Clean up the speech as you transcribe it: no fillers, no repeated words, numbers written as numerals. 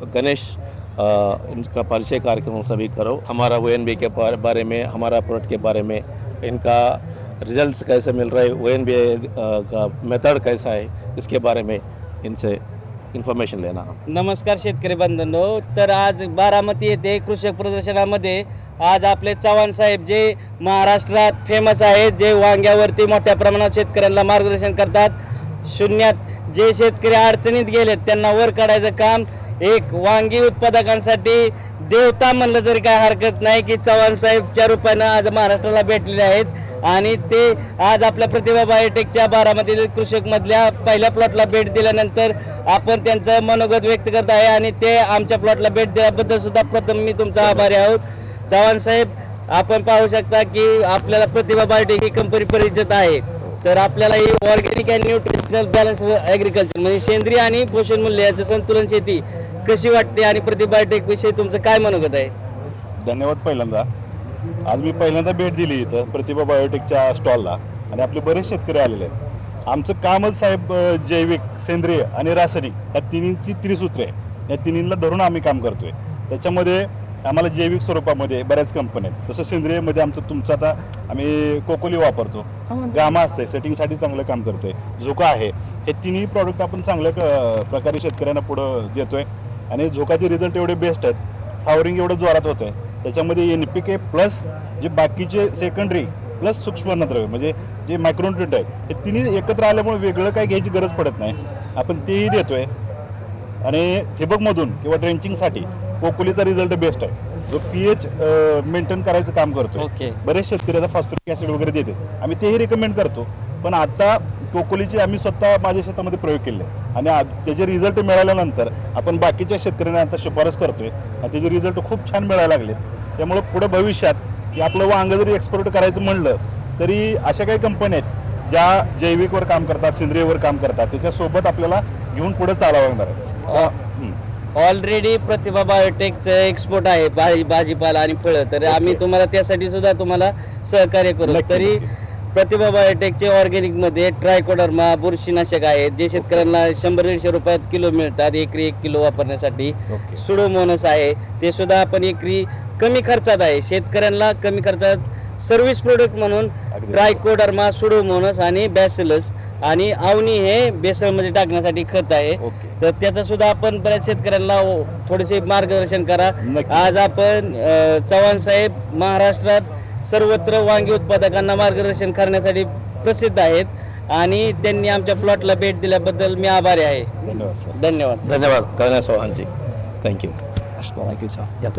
गणेश इनका परिचय कार्यक्रम सभी करो। हमारा ONB के बारे में, हमारा प्रोडक्ट के बारे में, इनका रिजल्ट्स कैसे मिल रहे हैं, ONB का मेथड कैसा है, इसके बारे में इनसे इन्फॉर्मेशन लेना। नमस्कार शेतकरी बंधूंनो, तर आज बारामती येथे कृषक प्रदर्शनामध्ये आज आपले चव्हाण साहेब जे महाराष्ट्रात फेमस आहेत, जे वांग्यावरती मोठ्या प्रमाणात शेतकऱ्यांना मार्गदर्शन करतात, शून्यात जे शेतकरी अडचणीत गेलेत त्यांना वर काढायचं काम, एक वांगी उत्पादकांसाठी देवता म्हणलं तरी काय हरकत नाही की चव्हाण साहेबच्या रूपानं आज महाराष्ट्राला भेटलेले आहेत आणि ते आज आपल्या प्रतिभा बायोटेकच्या बारामती कृषक मधल्या पहिल्या प्लॉटला भेट दिल्यानंतर आपण त्यांचं मनोगत व्यक्त करत आहे आणि ते आमच्या प्लॉटला भेट दिल्याबद्दल सुद्धा प्रथम मी तुमचा आभारी आहोत। चव्हाण साहेब, आपण पाहू शकता की आपल्याला प्रतिभा बायोटेक ही कंपनी परिचित आहे, तर आपल्याला ही organic and nutritional balance agriculture म्हणजे सेंद्रिय आणि पोषण मूल्य याचं संतुलन शेती कशी वाटते आणि प्रतिभा बायोटेक विषयी तुमचं काय मनोगत आहे? धन्यवाद। पहिल्यांदा आज मी पहिल्यांदा भेट दिली इथं प्रतिभा बायोटेकच्या स्टॉलला आणि आपले बरेच शेतकरी आलेले आहेत। आमचं कामच साहेब जैविक, सेंद्रिय आणि रासायनिक या तिन्हींची त्रिसूत्रे आहे, या तिन्हींना धरून आम्ही काम करतोय। त्याच्यामध्ये आम्हाला जैविक स्वरूपामध्ये बऱ्याच कंपन्या आहेत, तसं सेंद्रियमध्ये आमचं तुमचं आता आम्ही कोकोली वापरतो, गामा असते सेटिंगसाठी चांगलं काम करतोय, झोका आहे, हे तिन्ही प्रॉडक्ट आपण चांगल्या प्रकारे शेतकऱ्यांना पुढं देतोय आणि झोकाचे रिझल्ट एवढे बेस्ट आहेत, फ्लॉवरिंग एवढं जोरात होत आहे। त्याच्यामध्ये NPK प्लस जे बाकीचे सेकंडरी प्लस सूक्ष्मद्रव्य म्हणजे जे मायक्रोन्यूट्रिएंट आहेत हे तिन्ही एकत्र आल्यामुळे वेगळं काय घ्यायची गरज पडत नाही, आपण तेही देतोय। आणि ठिबकमधून किंवा ड्रेंचिंगसाठी कोकोलीचा रिझल्ट बेस्ट आहे, जो pH मेंटेन करायचं काम करतो। बरेच शेतकरी आता फॉस्फरिक ॲसिड वगैरे देते, आम्ही तेही रिकमेंड करतो, पण आता कोकोलीचे आम्ही स्वतः माझ्या शेतामध्ये प्रयोग केले आणि त्याचे रिझल्ट मिळाल्यानंतर आपण बाकीच्या शेतकऱ्यांना आता शिफारस करतोय आणि त्याचे रिझल्ट खूप छान मिळायला लागले। त्यामुळे पुढे भविष्यात की आपलं वांग जरी एक्सपोर्ट करायचं म्हणलं तरी अशा काही कंपन्या आहेत ज्या जैविकवर काम करतात, सेंद्रियवर काम करतात, त्याच्यासोबत आपल्याला घेऊन पुढे चालावं लागणार आहे। ऑलरेडी प्रतिभा बायोटेकचं एक्सपोर्ट आहे भाजीपाला आणि फळं, तर आम्ही तुम्हाला त्यासाठी सुद्धा तुम्हाला सहकार्य करू। तरी प्रतिभा बायोटेकचे ऑर्गॅनिकमध्ये ट्रायकोडर्मा बुरशीनाशक आहेत, जे शेतकऱ्यांना 100-150 रुपयात किलो मिळतात, एकरी 1 किलो वापरण्यासाठी। सुडोमोनस आहे, ते सुद्धा आपण एकरी कमी खर्चात आहे, शेतकऱ्यांना कमी खर्चात सर्व्हिस प्रोडक्ट म्हणून ट्रायकोडर्मा, सुडोमोनस आणि बॅसिलस आणि आवनी हे बेसळमध्ये टाकण्यासाठी खत आहे, तर त्याचं सुद्धा आपण बऱ्याच शेतकऱ्यांना थोडेसे मार्गदर्शन करा। आज आपण चव्हाण साहेब महाराष्ट्रात सर्वत्र वांगी उत्पादकांना मार्गदर्शन करण्यासाठी प्रसिद्ध आहेत आणि त्यांनी आमच्या प्लॉटला भेट दिल्याबद्दल मी आभारी आहे। धन्यवाद। धन्यवाद गणेश चव्हाण जी, thank you. Thank you, sir. Yeah,